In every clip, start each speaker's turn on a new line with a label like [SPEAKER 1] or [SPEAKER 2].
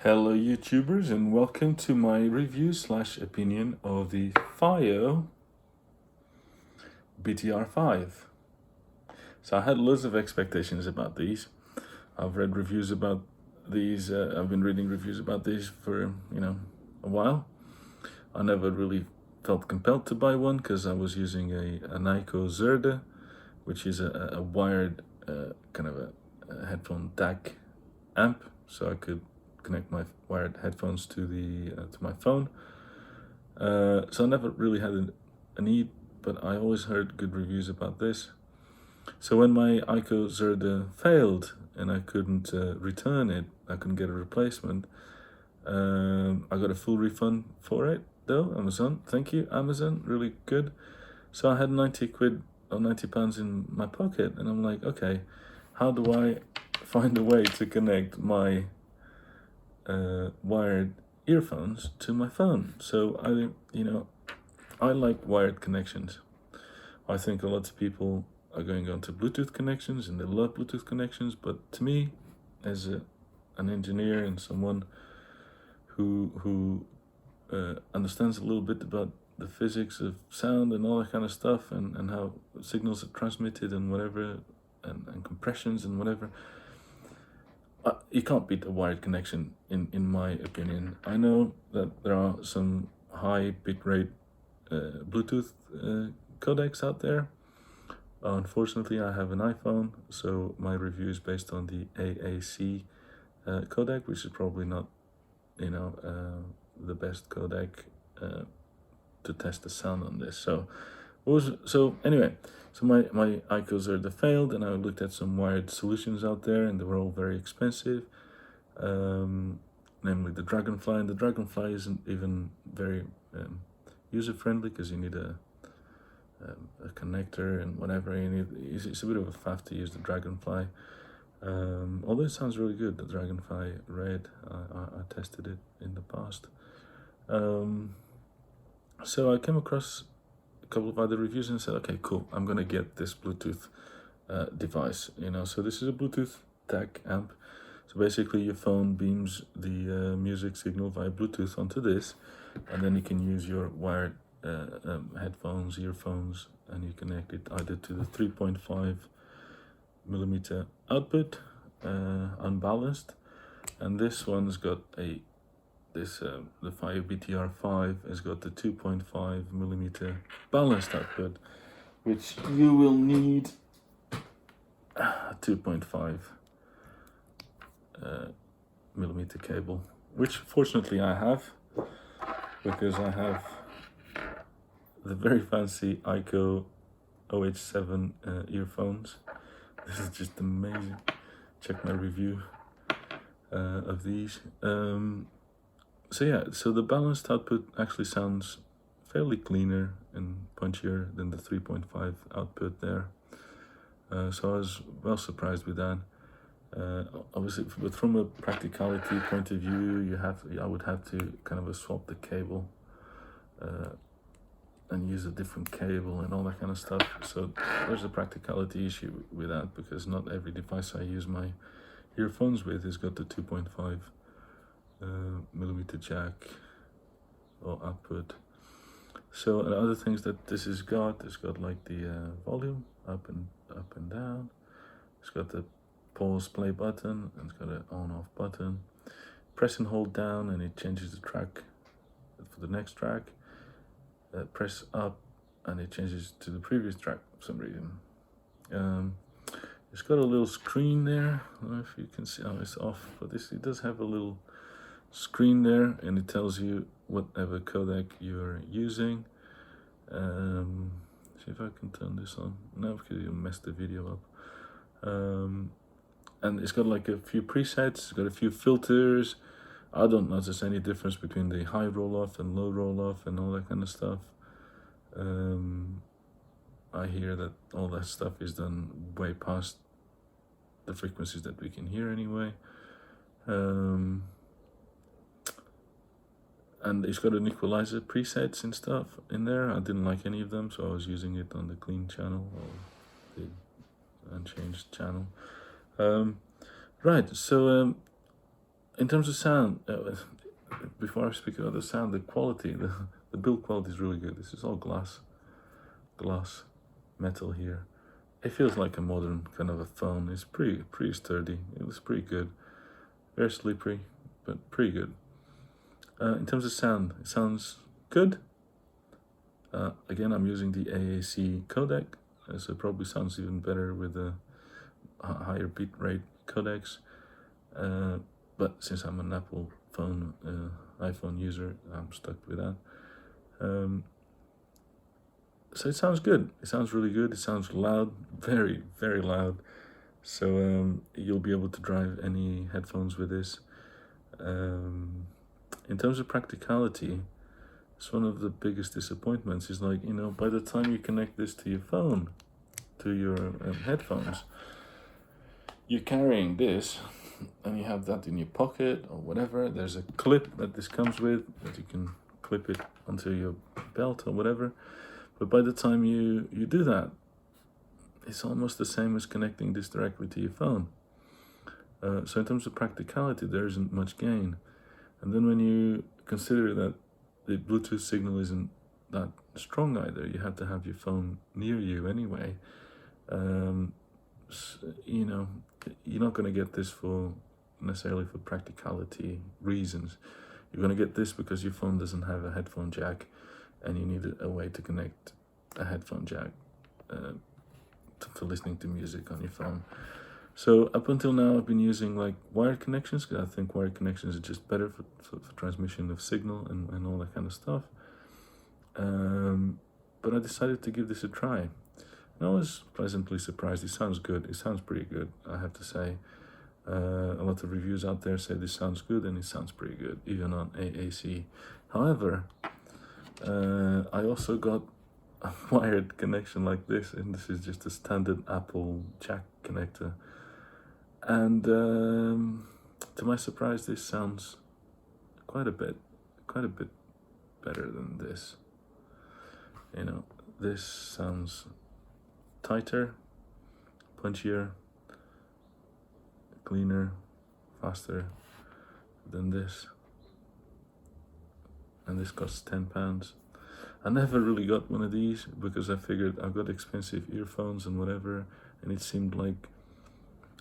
[SPEAKER 1] Hello YouTubers, and welcome to my review / opinion of the FiiO BTR5. So I had loads of expectations about these. I've read reviews about these, I've been reading reviews about these for, a while. I never really felt compelled to buy one because I was using an FiiO Zerde, which is a wired kind of a headphone DAC amp, so I could connect my wired headphones to my phone. So I never really had a need, but I always heard good reviews about this. So when my FiiO Zerde failed and I couldn't return it, I couldn't get a replacement, I got a full refund for it though. Amazon, thank you Amazon, really good. So I had 90 quid or 90 pounds in my pocket, and I'm like, okay, how do I find a way to connect my wired earphones to my phone? So I like wired connections. I think a lot of people are going on to Bluetooth connections and they love Bluetooth connections, but to me, as an engineer and someone who understands a little bit about the physics of sound and all that kind of stuff, and how signals are transmitted and whatever, and compressions and whatever, you can't beat a wired connection in my opinion. I know that there are some high bitrate Bluetooth codecs out there. Unfortunately, I have an iPhone, so my review is based on the AAC codec, which is probably not, the best codec to test the sound on this. So anyway, so my FiiO Zerde failed, and I looked at some wired solutions out there, and they were all very expensive. Namely the Dragonfly, and the Dragonfly isn't even very user-friendly because you need a connector and whatever. It's a bit of a faff to use the Dragonfly. Although it sounds really good, the Dragonfly Red. I tested it in the past. So I came across a couple of other reviews and said, okay, cool, I'm gonna get this Bluetooth device. So this is a Bluetooth DAC amp. So basically your phone beams the music signal via Bluetooth onto this, and then you can use your wired headphones, earphones, and you connect it either to the 3.5 millimeter output, unbalanced, and this one's got the FiiO BTR5 has got the 2.5 millimeter balanced output, which you will need a 2.5 millimeter cable, which fortunately I have, because I have the very fancy FiiO OH7 earphones. This is just amazing. Check my review of these. So yeah, so the balanced output actually sounds fairly cleaner and punchier than the 3.5 output there. So I was well surprised with that. Obviously, but from a practicality point of view, I would have to kind of swap the cable and use a different cable and all that kind of stuff. So there's a practicality issue with that, because not every device I use my earphones with has got the 2.5 millimeter jack or output. So other things that this has got, it's got like the volume up and down. It's got the pause play button, and it's got an on off button. Press and hold down and it changes the track for the next track. Press up and it changes to the previous track for some reason. It's got a little screen there. I don't know if you can see. Oh, it's off, but it does have a little screen there, and it tells you whatever codec you're using. See if I can turn this on. No, because you'll mess the video up. And it's got like a few presets. It's got a few filters. I don't notice any difference between the high roll-off and low roll-off and all that kind of stuff. I hear that all that stuff is done way past the frequencies that we can hear anyway. And it's got an equalizer presets and stuff in there. I didn't like any of them, so I was using it on the clean channel or the unchanged channel. Right, so In terms of sound, before I speak about the sound, the quality, the build quality is really good. This is all glass metal here. It feels like a modern kind of a phone. It's pretty sturdy. It was pretty good. Very slippery, but pretty good. In terms of sound, it sounds good. Again, I'm using the AAC codec, so it probably sounds even better with a higher bitrate codecs. But since I'm an Apple phone, iPhone user, I'm stuck with that. So it sounds good. It sounds really good. It sounds loud, very, very loud. So you'll be able to drive any headphones with this. In terms of practicality, it's one of the biggest disappointments. Is like, by the time you connect this to your phone, to your headphones, you're carrying this and you have that in your pocket or whatever. There's a clip that this comes with that you can clip it onto your belt or whatever. But by the time you do that, it's almost the same as connecting this directly to your phone. So in terms of practicality, there isn't much gain. And then when you consider that the Bluetooth signal isn't that strong either, you have to have your phone near you anyway. You're not going to get this necessarily for practicality reasons. You're going to get this because your phone doesn't have a headphone jack, and you need a way to connect a headphone jack for listening to music on your phone. So up until now, I've been using like wired connections, because I think wired connections are just better for transmission of signal and all that kind of stuff. But I decided to give this a try. And I was pleasantly surprised. It sounds good. It sounds pretty good, I have to say. A lot of reviews out there say this sounds good, and it sounds pretty good, even on AAC. However, I also got a wired connection like this, and this is just a standard Apple jack connector. And to my surprise, this sounds quite a bit better than this. This sounds tighter, punchier, cleaner, faster than this. And this costs £10. I never really got one of these because I figured I've got expensive earphones and whatever, and it seemed like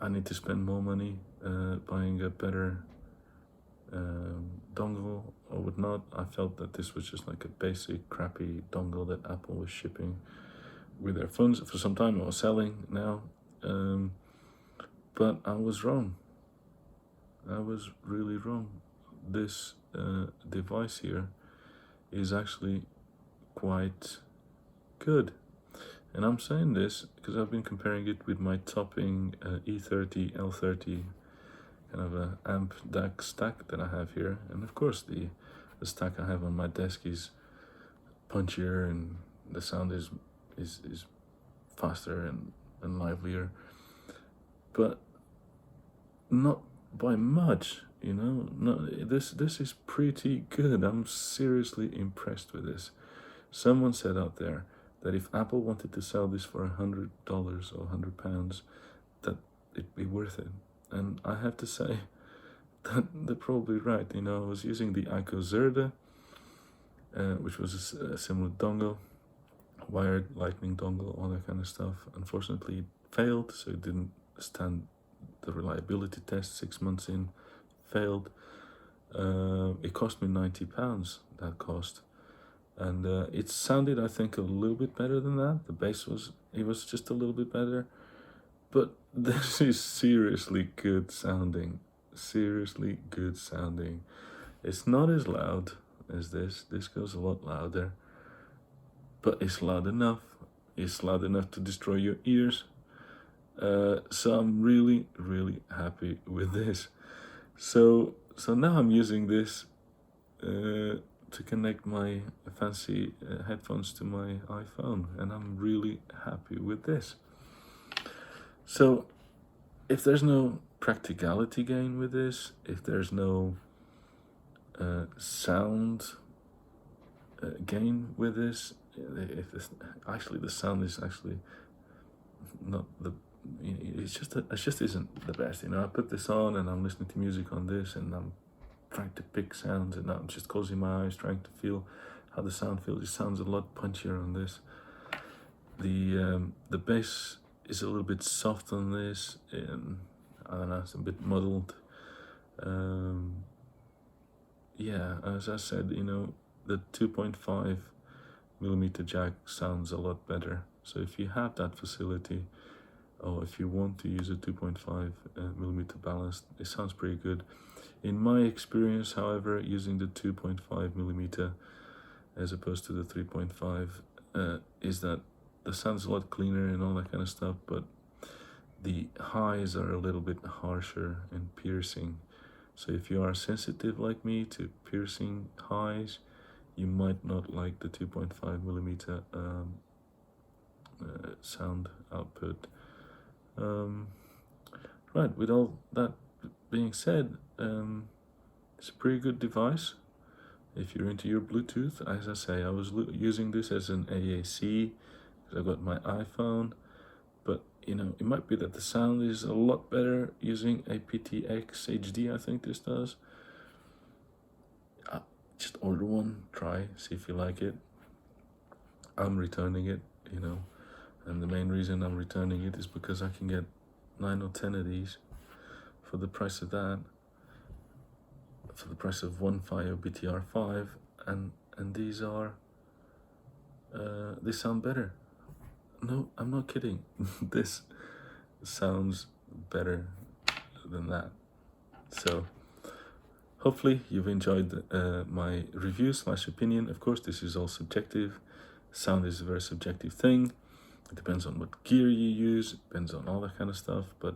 [SPEAKER 1] I need to spend more money buying a better dongle or whatnot. I felt that this was just like a basic crappy dongle that Apple was shipping with their phones for some time, or selling now. But I was wrong. I was really wrong. This device here is actually quite good. And I'm saying this because I've been comparing it with my topping E30, L30 kind of a amp DAC stack that I have here. And of course the stack I have on my desk is punchier, and the sound is faster and livelier. But not by much, No, this is pretty good. I'm seriously impressed with this. Someone said out there that if Apple wanted to sell this for $100 or £100, that it'd be worth it. And I have to say that they're probably right. I was using the Ico Zerda, which was a similar dongle, wired lightning dongle, all that kind of stuff. Unfortunately, it failed, so it didn't stand the reliability test 6 months in, failed. It cost me £90, that cost. And it sounded, I think, a little bit better than that. The bass was just a little bit better. But this is seriously good sounding. Seriously good sounding. It's not as loud as this. This goes a lot louder. But it's loud enough. It's loud enough to destroy your ears. So I'm really, really happy with this. So now I'm using this to connect my fancy headphones to my iPhone, and I'm really happy with this. So if there's no practicality gain with this, if there's no sound gain with this, if this, actually the sound is actually not the it just isn't the best. You know, I put this on and I'm listening to music on this, and I'm trying to pick sounds, and I'm just closing my eyes, trying to feel how the sound feels. It sounds a lot punchier on this. The bass is a little bit soft on this, and I don't know, it's a bit muddled. Yeah, as I said, you know, the 2.5 millimeter jack sounds a lot better. So if you have that facility, or if you want to use a 2.5 millimeter ballast, it sounds pretty good. In my experience, however, using the 2.5 millimeter as opposed to the 3.5 is that the sound's a lot cleaner and all that kind of stuff, but the highs are a little bit harsher and piercing. So if you are sensitive like me to piercing highs, you might not like the 2.5 millimeter sound output. Right, with all that being said, it's a pretty good device if you're into your Bluetooth. As I say, I was using this as an AAC because I got my iPhone, but you know, it might be that the sound is a lot better using a PTX HD. I think this does. Just order one, try, see if you like it. I'm returning it, you know, and the main reason I'm returning it is because I can get 9 or 10 of these for the price of that, for the price of one FiiO BTR5, and these are they sound better. No, I'm not kidding. This sounds better than that. So hopefully you've enjoyed my review / opinion. Of course, this is all subjective. Sound is a very subjective thing. It depends on what gear you use, it depends on all that kind of stuff, but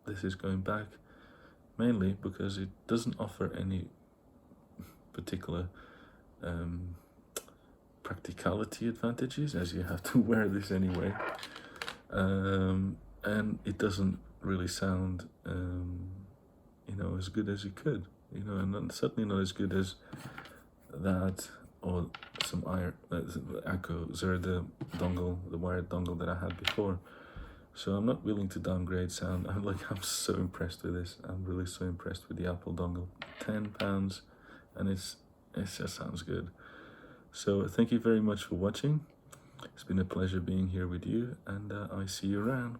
[SPEAKER 1] this is going back mainly because it doesn't offer any particular practicality advantages, as you have to wear this anyway, and it doesn't really sound you know, as good as it could, you know, and certainly not as good as that or some Echo Zerda dongle, the wired dongle that I had before. So I'm not willing to downgrade sound. I'm so impressed with this. I'm really so impressed with the Apple Dongle. £10, and it just sounds good. So thank you very much for watching. It's been a pleasure being here with you, and I see you around.